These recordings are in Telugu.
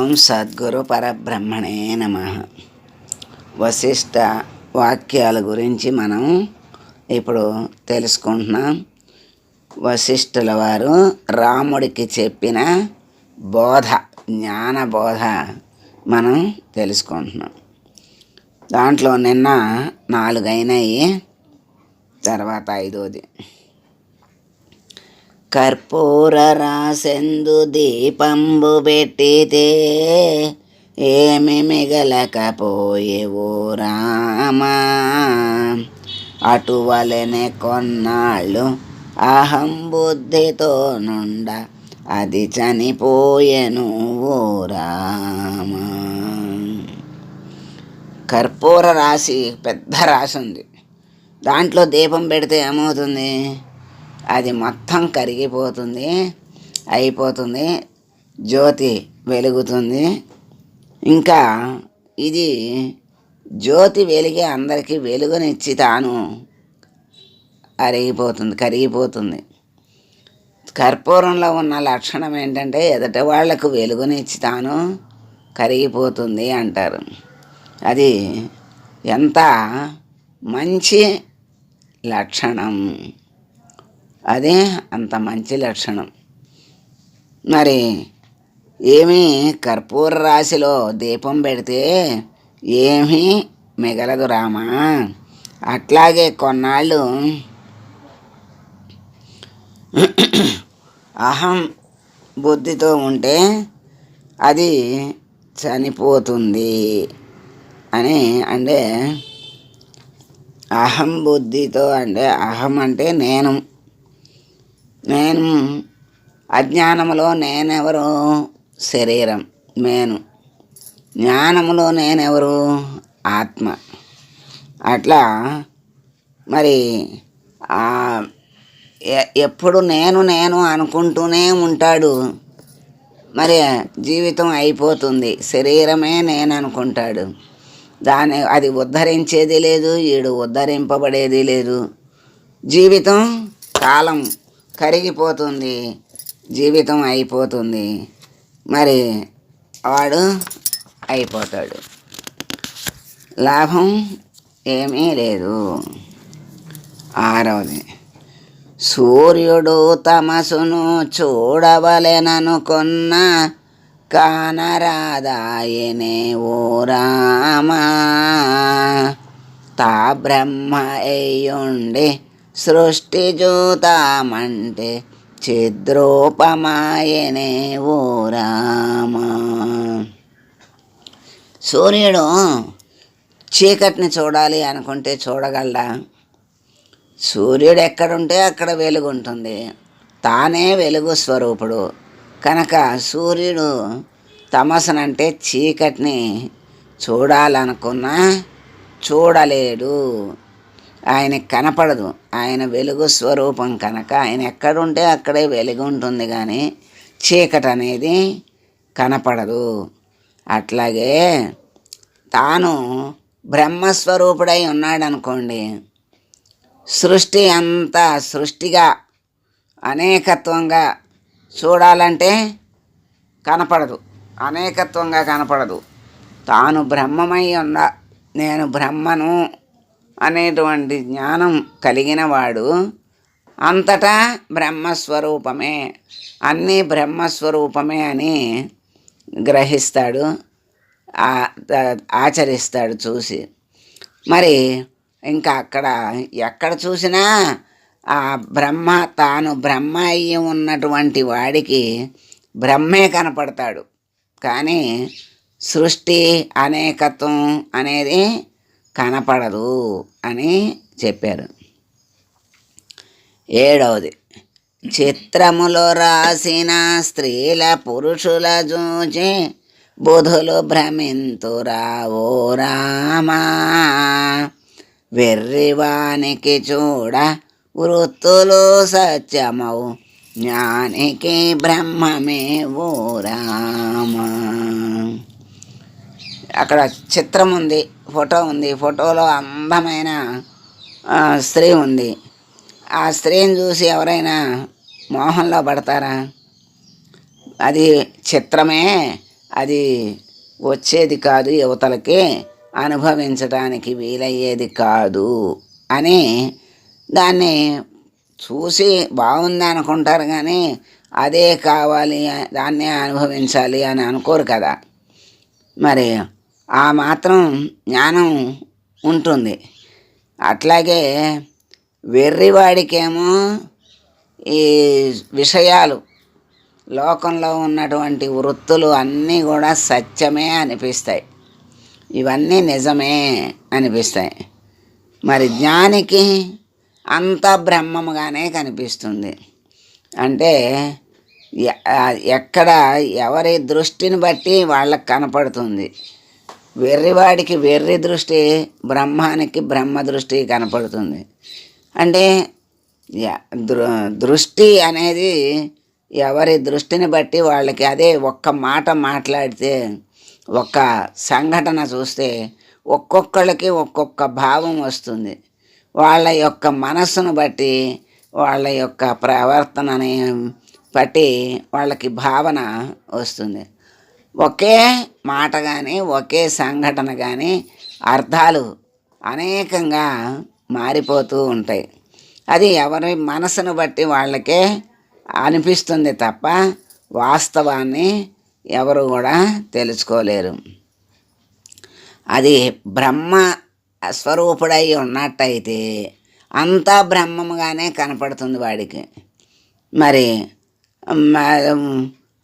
ఓం సద్గురు పరబ్రహ్మణే నమః. వశిష్ఠ వాక్యాల గురించి మనం ఇప్పుడు తెలుసుకుంటున్నాం. వశిష్ఠుల వారు రాముడికి చెప్పిన బోధ, జ్ఞాన బోధ మనం తెలుసుకుంటున్నాం. దాంట్లో నిన్న 4 అయినాయి, తర్వాత 5వది. కర్పూర రాసెందు దీపంబు పెట్టితే ఏమి మిగలకపోయేవో రామా, అటువలనే కొన్నాళ్ళు అహం బుద్ధితో నుండ అది చనిపోయెను ఓ రామా. కర్పూర రాశి, పెద్ద రాశి ఉంది. దాంట్లో దీపం పెడితే ఏమవుతుంది? అది మొత్తం కరిగిపోతుంది, అయిపోతుంది, జ్యోతి వెలుగుతుంది. ఇంకా ఇది జ్యోతి వెలిగి అందరికీ వెలుగునిచ్చి తాను కరిగిపోతుంది. కర్పూరంలో ఉన్న లక్షణం ఏంటంటే ఎదుటి వాళ్లకు వెలుగునిచ్చి తాను కరిగిపోతుంది అంటారు. అది ఎంత మంచి లక్షణం, అదే అంత మంచి లక్షణం. మరి ఏమీ కర్పూర రాశిలో దీపం పెడితే ఏమీ మిగలదు రామా. అట్లాగే కొన్నాళ్ళు అహం బుద్ధితో ఉంటే అది చనిపోతుంది అని. అంటే అహం బుద్ధితో అంటే అహం అంటే నేను అజ్ఞానములో నేనెవరు? శరీరం. జ్ఞానములో నేనెవరు? ఆత్మ. అట్లా మరి ఎప్పుడు నేను అనుకుంటూనే ఉంటాడు. మరి జీవితం అయిపోతుంది, శరీరమే నేను అనుకుంటాడు. అది ఉద్ధరించేది లేదు, ఈడు ఉద్ధరింపబడేది లేదు. జీవితం కాలం కరిగిపోతుంది, జీవితం అయిపోతుంది. మరి వాడు అయిపోతాడు, లాభం ఏమీ లేదు. 6వది. సూర్యుడు తమసును చూడవలెననుకున్న కానరాదాయనే ఓ రామా, తా బ్రహ్మ అయ్యుండి సృష్టి చూతామంటే చిద్రూపమాయనే ఓ రామా. సూర్యుడు చీకటిని చూడాలి అనుకుంటే చూడగలడా? సూర్యుడు ఎక్కడుంటే అక్కడ వెలుగు ఉంటుంది. తానే వెలుగు స్వరూపుడు కనుక సూర్యుడు తమసనంటే చీకటిని చూడాలనుకున్నా చూడలేడు. ఆయనకి కనపడదు, ఆయన వెలుగు స్వరూపం కనుక ఆయన ఎక్కడుంటే అక్కడే వెలుగు ఉంటుంది, కానీ చీకటి అనేది కనపడదు. అట్లాగే తాను బ్రహ్మస్వరూపుడై ఉన్నాడనుకోండి, సృష్టి అంతా సృష్టిగా అనేకత్వంగా చూడాలంటే కనపడదు, అనేకత్వంగా కనపడదు. తాను బ్రహ్మమై నేను బ్రహ్మను అనేటువంటి జ్ఞానం కలిగిన వాడు అంతటా బ్రహ్మస్వరూపమే, అన్నీ బ్రహ్మస్వరూపమే అని గ్రహిస్తాడు, ఆచరిస్తాడు చూసి. మరి ఇంకా ఎక్కడ చూసినా ఆ బ్రహ్మ, తాను బ్రహ్మ అయ్యి ఉన్నటువంటి వాడికి బ్రహ్మే కనపడతాడు, కానీ సృష్టి అనేకత్వం అనేది కనపడదు అని చెప్పారు. 7వది. చిత్రములో రాసిన స్త్రీల పురుషుల చూచి బుధులు భ్రమింతురా ఓ రామా, వెర్రివానికి చూడ వృత్తులు సత్యమవు జ్ఞానికి బ్రహ్మమే ఓ రామా. అక్కడ చిత్రం ఉంది, ఫోటో ఉంది. ఫోటోలో అందమైన స్త్రీ ఉంది. ఆ స్త్రీని చూసి ఎవరైనా మోహంలో పడతారా? అది చిత్రమే, అది వచ్చేది కాదు, యువతలకి అనుభవించడానికి వీలయ్యేది కాదు అని దాన్ని చూసి బాగుంది అనుకుంటారు, కానీ అదే కావాలి, దాన్నే అనుభవించాలి అని అనుకోరు కదా. మరి ఆ మాత్రం జ్ఞానం ఉంటుంది. అట్లాగే వెర్రివాడికేమో ఈ విషయాలు, లోకంలో ఉన్నటువంటి వృత్తులు అన్నీ కూడా సత్యమే అనిపిస్తాయి, ఇవన్నీ నిజమే అనిపిస్తాయి. మరి జ్ఞానికి అంత బ్రహ్మముగానే కనిపిస్తుంది. అంటే ఎక్కడ ఎవరి దృష్టిని బట్టి వాళ్ళకి కనపడుతుంది. వెర్రివాడికి వెర్రి దృష్టి, బ్రహ్మానికి బ్రహ్మ దృష్టి కనపడుతుంది. అంటే దృష్టి అనేది ఎవరి దృష్టిని బట్టి వాళ్ళకి. అదే ఒక్క మాట మాట్లాడితే, ఒక్క సంఘటన చూస్తే ఒక్కొక్కళ్ళకి ఒక్కొక్క భావం వస్తుంది. వాళ్ళ యొక్క మనస్సును బట్టి, వాళ్ళ యొక్క ప్రవర్తనని బట్టి వాళ్ళకి భావన వస్తుంది. ఒకే మాట కానీ, ఒకే సంఘటన కానీ అర్థాలు అనేకంగా మారిపోతూ ఉంటాయి. అది ఎవరి మనసును బట్టి వాళ్ళకే అనిపిస్తుంది తప్ప వాస్తవాన్ని ఎవరు కూడా తెలుసుకోలేరు. అది బ్రహ్మ స్వరూపుడై ఉన్నట్టయితే అంతా బ్రహ్మముగానే కనపడుతుంది వాడికి. మరి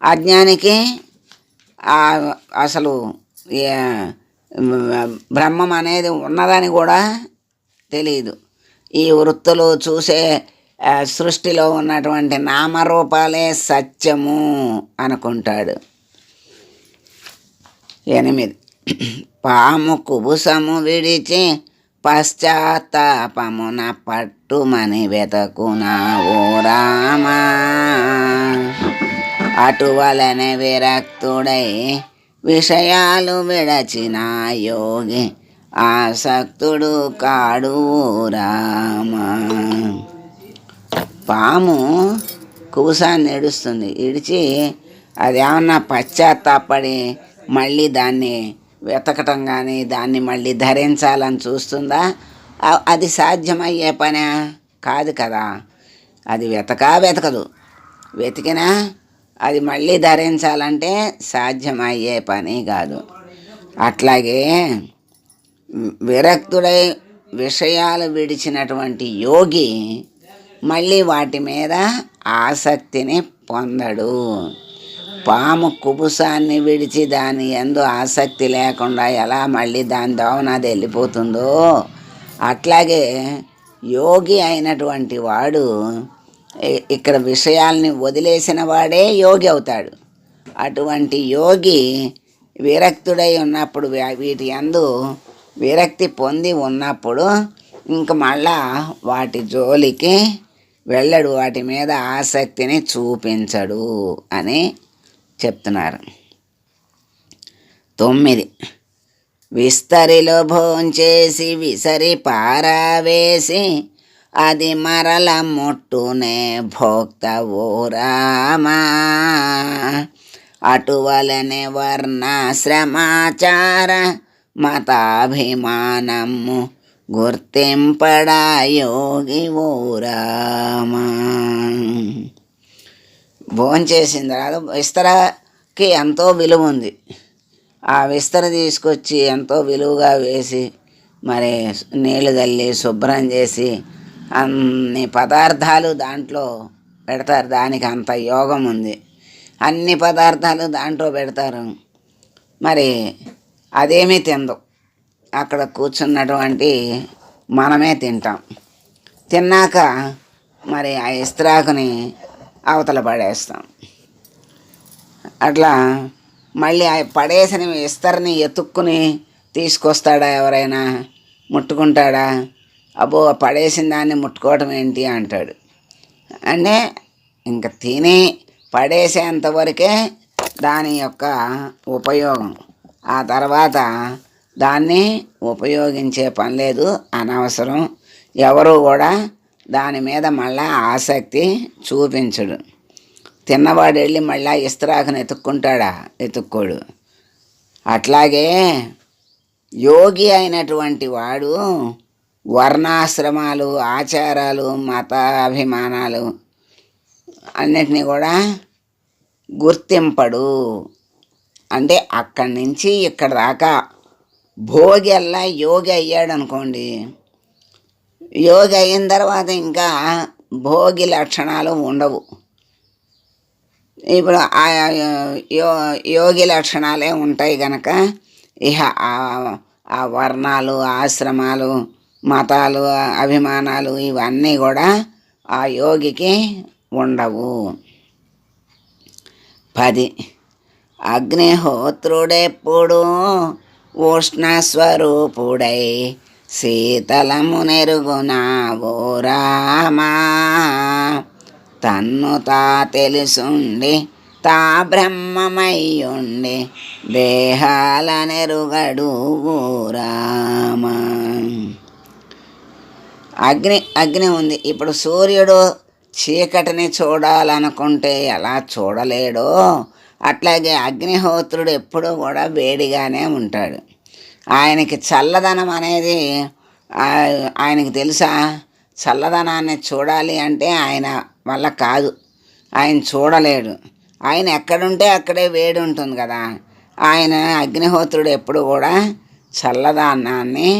అజ్ఞానికి అసలు బ్రహ్మం అనేది ఉన్నదని కూడా తెలియదు. ఈ వృత్తులు చూసే సృష్టిలో ఉన్నటువంటి నామరూపాలే సత్యము అనుకుంటాడు. 8 పాము కుబుసము విడిచి పశ్చాత్తాపమున పట్టుమని వెతకునావో రామా, అటువలనే విరక్తుడై విషయాలు విడచిన యోగి ఆసక్తుడు కాడు రామా. పాము కుబుసాన్ని ఇడుస్తుంది, ఇడిచి అదేమన్నా పశ్చాత్తాపడి మళ్ళీ దాన్ని వెతకటం కానీ దాన్ని మళ్ళీ ధరించాలని చూస్తుందా? అది సాధ్యమయ్యే పనే కాదు కదా. అది వెతకదు, వెతికినా అది మళ్ళీ ధరించాలంటే సాధ్యమయ్యే పని కాదు. అట్లాగే విరక్తుడై విషయాలు విడిచినటువంటి యోగి మళ్ళీ వాటి మీద ఆసక్తిని పొందడు. పాము కుబుసాన్ని విడిచి దాని యందు ఆసక్తి లేకుండా ఎలా మళ్ళీ దాని దోవన అది వెళ్ళిపోతుందో, అట్లాగే యోగి అయినటువంటి వాడు ఇక్కడ విషయాల్ని వదిలేసిన వాడే యోగి అవుతాడు. అటువంటి యోగి విరక్తుడై ఉన్నప్పుడు, వీటి యందు విరక్తి పొంది ఉన్నప్పుడు ఇంక మళ్ళా వాటి జోలికి వెళ్ళడు, వాటి మీద ఆసక్తిని చూపించడు అని చెప్తున్నారు. 9 విస్తరిలో భోంచేసి విసరి పారావేసి అది మరల ముట్టునే భోక్త ఓ రామా, అటువలనే వర్ణాశ్రమాచార మతాభిమానము గుర్తింపడా యోగి ఓ రామా. భోంచేసిన తర్వాత విస్తరకి ఎంతో విలువ ఉంది. ఆ విస్తర తీసుకొచ్చి ఎంతో విలువగా వేసి మరి నీళ్ళు చల్లి శుభ్రం చేసి అన్ని పదార్థాలు దాంట్లో పెడతారు. దానికి అంత యోగం ఉంది. అన్ని పదార్థాలు దాంట్లో పెడతారు. మరి అదేమీ తిందు. అక్కడ కూర్చున్నటువంటి మనమే తింటాం. తిన్నాక మరి ఆ ఇస్త్రాకుని అవతల పడేస్తాం. అట్లా మళ్ళీ ఆ పడేసిన ఇస్తరిని ఎత్తుక్కుని తీసుకొస్తాడా ఎవరైనా? ముట్టుకుంటాడా? అబ్బో పడేసిన దాన్ని ముట్టుకోవటం ఏంటి అంటాడు. అంటే ఇంక తిని పడేసేంతవరకే దాని యొక్క ఉపయోగం. ఆ తర్వాత దాన్ని ఉపయోగించే పని లేదు, అనవసరం. ఎవరు కూడా దాని మీద మళ్ళా ఆసక్తి చూపించడు. తిన్నవాడు వెళ్ళి మళ్ళీ ఇస్త్రాకుని ఎత్తుక్కుంటాడా? ఎత్తుక్కోడు. అట్లాగే యోగి అయినటువంటి వాడు వర్ణాశ్రమాలు, ఆచారాలు, మత అభిమానాలు అన్నిటినీ కూడా గుర్తింపడు. అంటే అక్కడి నుంచి ఇక్కడ దాకా భోగి అల్లా యోగి అయ్యాడు అనుకోండి. యోగి అయిన తర్వాత ఇంకా భోగి లక్షణాలు ఉండవు. ఇప్పుడు యోగి లక్షణాలే ఉంటాయి కనుక ఇహ ఆ వర్ణాలు, ఆశ్రమాలు, మతాలు, అభిమానాలు ఇవన్నీ కూడా ఆ యోగికి ఉండవు. 10 అగ్నిహోత్రుడెప్పుడు ఉష్ణస్వరూపుడై శీతలము నెరుగునావో రామా, తన్ను తా తెలుసుండి తా బ్రహ్మమయ్యుండి దేహాల నెరుగడు రామా. అగ్ని ఉంది. ఇప్పుడు సూర్యుడు చీకటిని చూడాలనుకుంటే ఎలా చూడలేడో అట్లాగే అగ్నిహోత్రుడు ఎప్పుడూ కూడా వేడిగానే ఉంటాడు. ఆయనకి చల్లదనం అనేది ఆయనకి తెలుసా? చల్లదనాన్ని చూడాలి అంటే ఆయన వల్ల కాదు, ఆయన చూడలేడు. ఆయన ఎక్కడుంటే అక్కడే వేడి ఉంటుంది కదా. ఆయన అగ్నిహోత్రుడు ఎప్పుడు కూడా చల్లదనాన్ని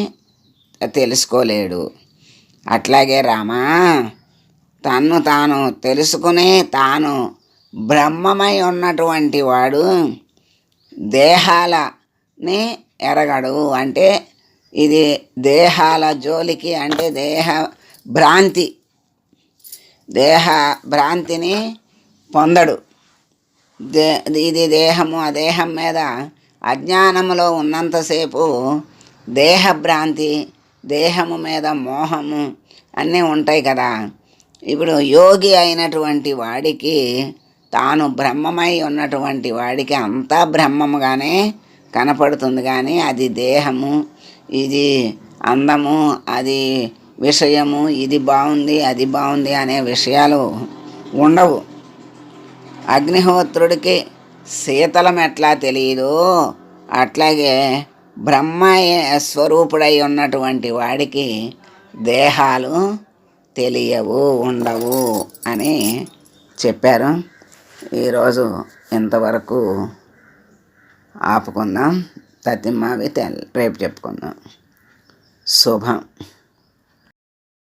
తెలుసుకోలేడు. అట్లాగే రామా, తన్ను తాను తెలుసుకుని తాను బ్రహ్మమై ఉన్నటువంటి వాడు దేహాలని ఎరగడు. అంటే ఇది దేహాల జోలికి, అంటే దేహ భ్రాంతిని పొందడు. ఇది దేహము, ఆ దేహం మీద అజ్ఞానములో ఉన్నంతసేపు దేహభ్రాంతి, దేహము మీద మోహము అన్నీ ఉంటాయి కదా. ఇప్పుడు యోగి అయినటువంటి వాడికి, తాను బ్రహ్మమై ఉన్నటువంటి వాడికి అంతా బ్రహ్మముగానే కనపడుతుంది. కానీ అది దేహము, ఇది అందము, అది విషయము, ఇది బాగుంది, అది బాగుంది అనే విషయాలు ఉండవు. అగ్నిహోత్రుడికి శీతలం ఎట్లా తెలియదో అట్లాగే బ్రహ్మ స్వరూపుడై ఉన్నటువంటి వాడికి దేహాలు తెలియవు, ఉండవు అని చెప్పారు. ఈరోజు ఇంతవరకు ఆపుకుందాం. తతిమ్మావి రేపు చెప్పుకుందాం. శుభం.